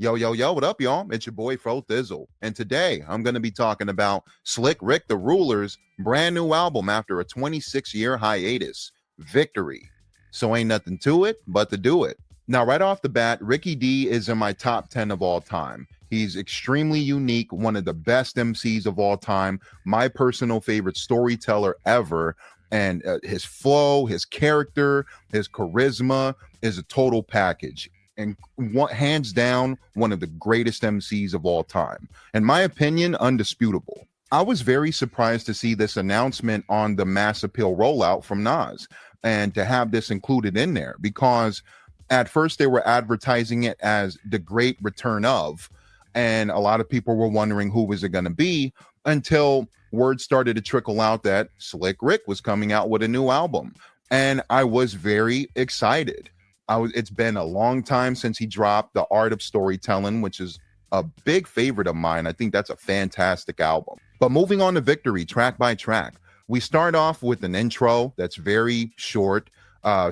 Yo, yo, yo, what up, y'all? It's your boy Fro Thizzle. And today I'm going to be talking about Slick Rick the Ruler's brand new album after a 26-year hiatus, Victory. So ain't nothing to it but to do it. Now, right off the bat, Ricky D is in my top 10 of all time. He's extremely unique, one of the best MCs of all time, my personal favorite storyteller ever. And his flow, his character, his charisma is a total package. And hands down, one of the greatest MCs of all time. In my opinion, undisputable. I was very surprised to see this announcement on the Mass Appeal rollout from Nas and to have this included in there, because at first they were advertising it as the great return of, and a lot of people were wondering who was it going to be until word started to trickle out that Slick Rick was coming out with a new album. And I was very excited. It's been a long time since he dropped The Art of Storytelling, which is a big favorite of mine. I think that's a fantastic album. But moving on to Victory, track by track, we start off with an intro that's very short,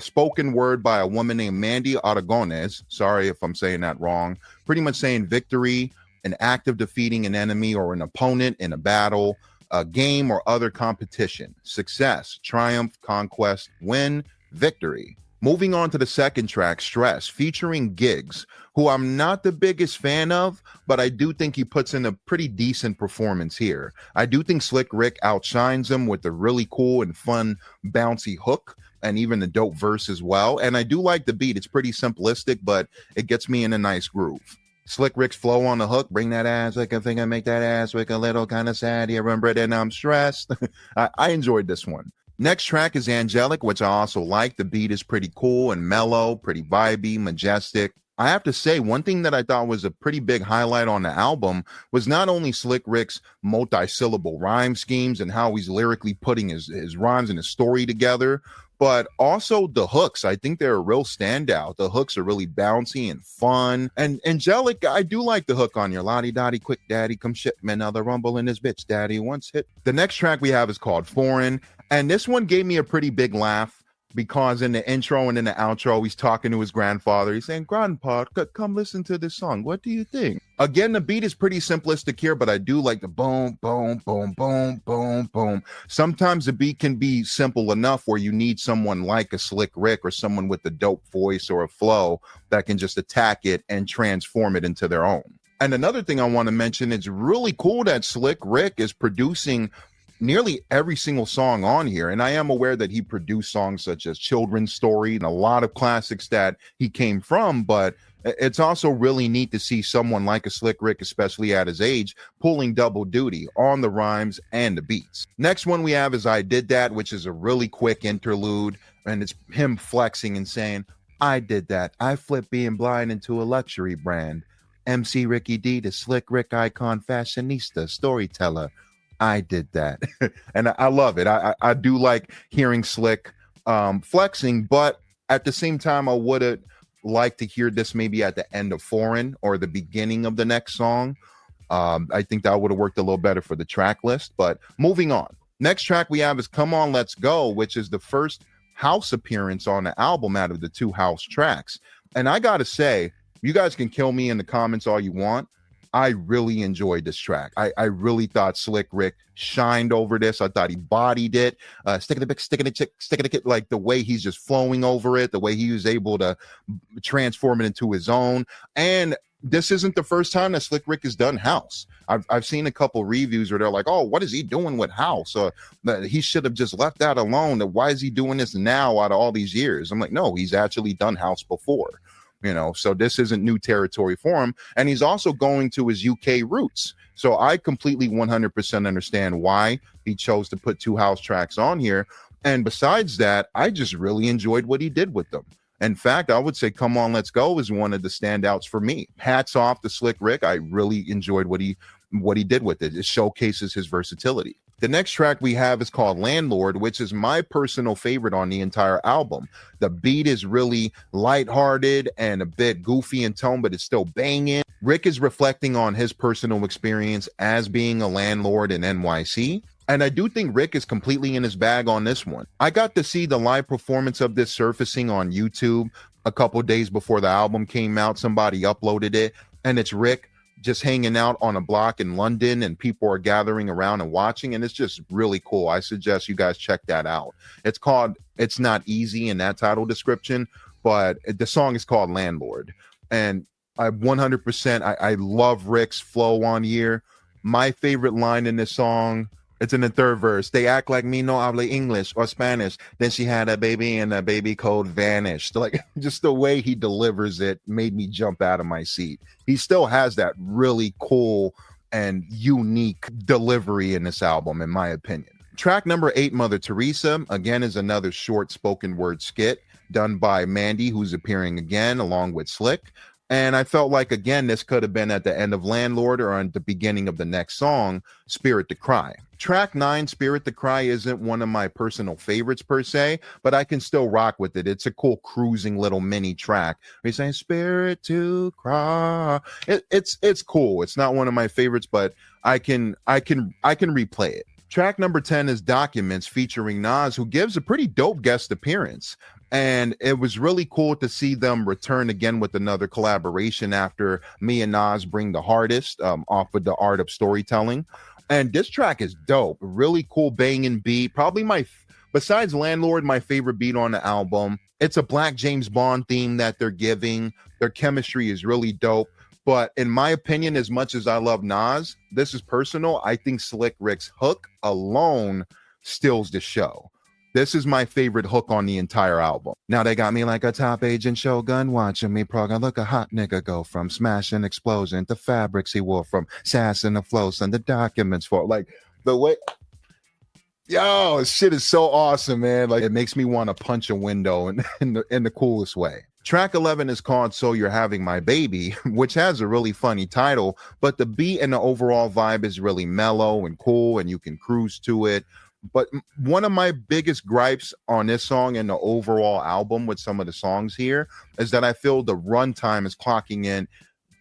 spoken word by a woman named Mandy Aragones. Sorry if I'm saying that wrong. Pretty much saying victory, an act of defeating an enemy or an opponent in a battle, a game or other competition, success, triumph, conquest, win, victory. Moving on to the second track, Stress, featuring Giggs, who I'm not the biggest fan of, but I do think he puts in a pretty decent performance here. I do think Slick Rick outshines him with a really cool and fun, bouncy hook, and even the dope verse as well. And I do like the beat. It's pretty simplistic, but it gets me in a nice groove. Slick Rick's flow on the hook, bring that ass like a finger, make that ass like a little kind of sad. You remember it, and I'm stressed. I enjoyed this one. Next track is Angelic, which I also like. The beat is pretty cool and mellow, pretty vibey, majestic. I have to say, one thing that I thought was a pretty big highlight on the album was not only Slick Rick's multi-syllable rhyme schemes and how he's lyrically putting his rhymes and his story together, but also the hooks. I think they're a real standout. The hooks are really bouncy and fun. And Angelic, I do like the hook on your lottie dottie quick daddy, come shit, man, now the rumble in this bitch daddy once hit. The next track we have is called Foreign. And this one gave me a pretty big laugh because in the intro and in the outro, he's talking to his grandfather. He's saying, Grandpa, come listen to this song. What do you think? Again, the beat is pretty simplistic here, but I do like the boom, boom, boom, boom, boom, boom. Sometimes the beat can be simple enough where you need someone like a Slick Rick or someone with a dope voice or a flow that can just attack it and transform it into their own. And another thing I want to mention, it's really cool that Slick Rick is producing nearly every single song on here. And I am aware that he produced songs such as Children's Story and a lot of classics that he came from, but it's also really neat to see someone like a Slick Rick, especially at his age, pulling double duty on the rhymes and the beats. Next one we have is I Did That, which is a really quick interlude, and it's him flexing and saying, I did that. I flipped being blind into a luxury brand. MC Ricky D, the Slick Rick icon, fashionista, storyteller. I did that. And I love it. I do like hearing Slick flexing, but at the same time, I would have liked to hear this maybe at the end of Foreign or the beginning of the next song. I think that would have worked a little better for the track list, but moving on. Next track we have is Come On, Let's Go, which is the first house appearance on the album out of the two house tracks. And I got to say, you guys can kill me in the comments all you want. I really enjoyed this track. I really thought Slick Rick shined over this. I thought he bodied it. Sticking the bick, sticking the chick, sticking the kid, like the way he's just flowing over it, the way he was able to transform it into his own. And this isn't the first time that Slick Rick has done house. I've seen a couple reviews where they're like, oh, what is he doing with house? He should have just left that alone. Why is he doing this now out of all these years? I'm like, no, he's actually done house before. So this isn't new territory for him. And he's also going to his UK roots. So I completely 100% understand why he chose to put two house tracks on here. And besides that, I just really enjoyed what he did with them. In fact, I would say Come On, Let's Go is one of the standouts for me. Hats off to Slick Rick. I really enjoyed what he did with it. It showcases his versatility. The next track we have is called Landlord, which is my personal favorite on the entire album. The beat is really lighthearted and a bit goofy in tone, but it's still banging. Rick is reflecting on his personal experience as being a landlord in NYC. And I do think Rick is completely in his bag on this one. I got to see the live performance of this surfacing on YouTube a couple days before the album came out. Somebody uploaded it. and it's Rick just hanging out on a block in London, and people are gathering around and watching, and it's just really cool. I suggest you guys check that out. It's called It's Not Easy in that title description, but the song is called Landlord. And I 100%, I love Rick's flow on here. My favorite line in this song, it's in the third verse. They act like me no habla English or Spanish. Then she had a baby and the baby code vanished. Like, just the way he delivers it made me jump out of my seat. He still has that really cool and unique delivery in this album, in my opinion. Track number 8, Mother Teresa, again, is another short spoken word skit done by Mandy, who's appearing again along with Slick. And I felt like, again, this could have been at the end of Landlord or at the beginning of the next song, Spirit to Cry. Track 9, Spirit to Cry, isn't one of my personal favorites per se, but I can still rock with it. It's a cool cruising little mini track. He's saying Spirit to Cry. It's cool. It's not one of my favorites, but I can replay it. Track number 10 is Documents, featuring Nas, who gives a pretty dope guest appearance. And it was really cool to see them return again with another collaboration after me and Nas bring the hardest off of the Art of Storytelling. And this track is dope. Really cool banging beat. Probably besides Landlord, my favorite beat on the album. It's a Black James Bond theme that they're giving. Their chemistry is really dope. But in my opinion, as much as I love Nas, this is personal, I think Slick Rick's hook alone steals the show. This is my favorite hook on the entire album. Now they got me like a top agent Shogun, watching me prog. Look, a hot nigga go from smash and explosion to fabrics he wore, from sass and the flows and the documents for, like, the way. Yo, shit is so awesome, man. Like, it makes me want to punch a window in the coolest way. Track 11 is called So You're Having My Baby, which has a really funny title, but the beat and the overall vibe is really mellow and cool, and you can cruise to it. But one of my biggest gripes on this song and the overall album with some of the songs here is that I feel the runtime is clocking in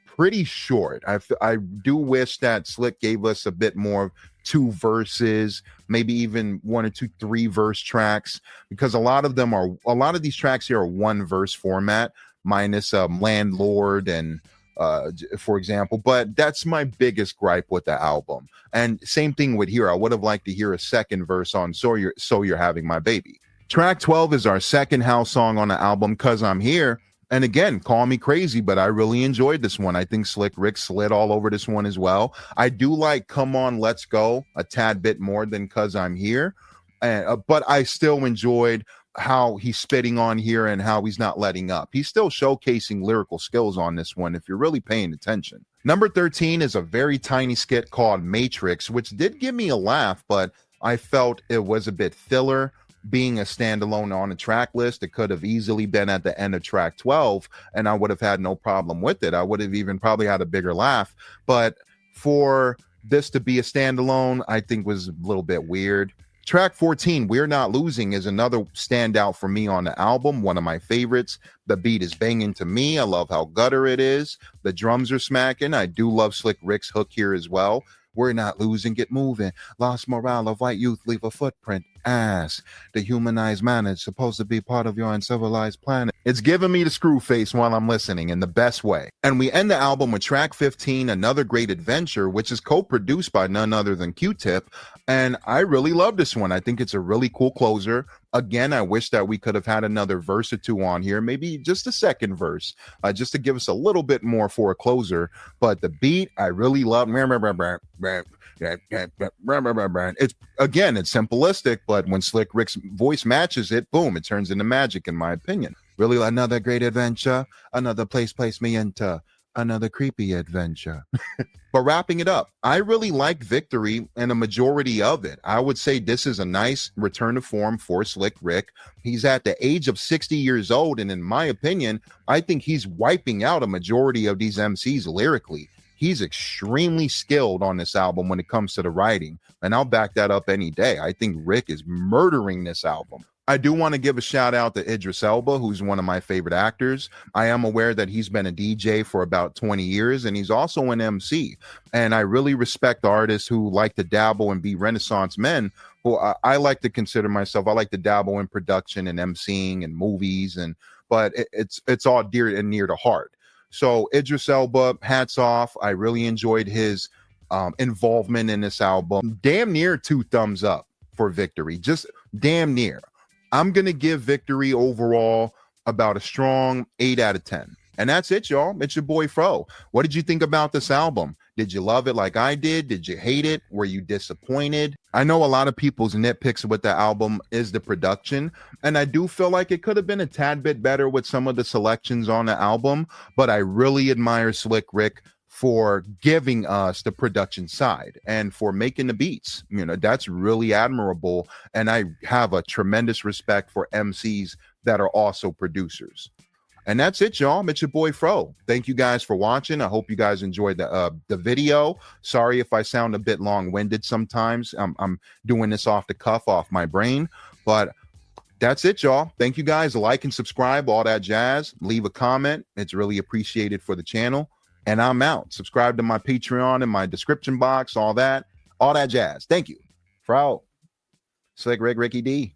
pretty short. I do wish that Slick gave us a bit more 2 verses, maybe even 1 or 2 3-verse tracks, because a lot of these tracks here are 1 verse format, minus Landlord and for example. But that's my biggest gripe with the album. And same thing with here. I would have liked to hear a second verse on So You're Having My Baby. Track 12 is our second house song on the album, 'Cause I'm Here. And again, call me crazy, but I really enjoyed this one. I think Slick Rick slid all over this one as well. I do like Come On, Let's Go a tad bit more than 'Cause I'm Here. But I still enjoyed how he's spitting on here and how he's not letting up. He's still showcasing lyrical skills on this one if you're really paying attention. Number 13 is a very tiny skit called Matrix, which did give me a laugh, but I felt it was a bit filler. Being a standalone on a track list, it could have easily been at the end of track 12, and I would have had no problem with it. I would have even probably had a bigger laugh. But for this to be a standalone, I think was a little bit weird. Track 14, We're Not Losing, is another standout for me on the album, one of my favorites. The beat is banging to me. I love how gutter it is. The drums are smacking. I do love Slick Rick's hook here as well. We're not losing, get moving. Lost morale of white youth, leave a footprint. Ass. The humanized man is supposed to be part of your uncivilized planet. It's giving me the screw face while I'm listening in the best way. And we end the album with track 15, Another Great Adventure, which is co-produced by none other than Q-Tip. And I really love this one. I think it's a really cool closer. Again, I wish that we could have had another verse or 2 on here, maybe just a second verse, just to give us a little bit more for a closer. But the beat, I really love. It's, again, it's simplistic, but when Slick Rick's voice matches it, boom, it turns into magic, in my opinion. Really, another great adventure, another place me into, another creepy adventure. But wrapping it up, I really like Victory and a majority of it. I would say this is a nice return to form for Slick Rick. He's at the age of 60 years old, and in my opinion, I think he's wiping out a majority of these MCs lyrically. He's extremely skilled on this album when it comes to the writing, and I'll back that up any day. I think Rick is murdering this album. I do want to give a shout out to Idris Elba, who's one of my favorite actors. I am aware that he's been a DJ for about 20 years, and he's also an MC. And I really respect artists who like to dabble and be Renaissance men, who I like to consider myself. I like to dabble in production and MCing and movies, but it's all dear and near to heart. So Idris Elba, hats off. I really enjoyed his involvement in this album. Damn near 2 thumbs up for Victory. Just damn near. I'm going to give Victory overall about a strong 8 out of 10. And that's it, y'all. It's your boy Fro. What did you think about this album? Did you love it like I did? Did you hate it? Were you disappointed? I know a lot of people's nitpicks with the album is the production, and I do feel like it could have been a tad bit better with some of the selections on the album, but I really admire Slick Rick for giving us the production side and for making the beats. You know, that's really admirable, and I have a tremendous respect for MCs that are also producers. And that's it, y'all. It's your boy Fro. Thank you guys for watching. I hope you guys enjoyed the video. Sorry if I sound a bit long-winded sometimes. I'm doing this off the cuff, off my brain. But that's it, y'all. Thank you guys. Like and subscribe, all that jazz. Leave a comment. It's really appreciated for the channel. And I'm out. Subscribe to my Patreon in my description box, all that jazz. Thank you. Fro. Slick Rick, Ricky D.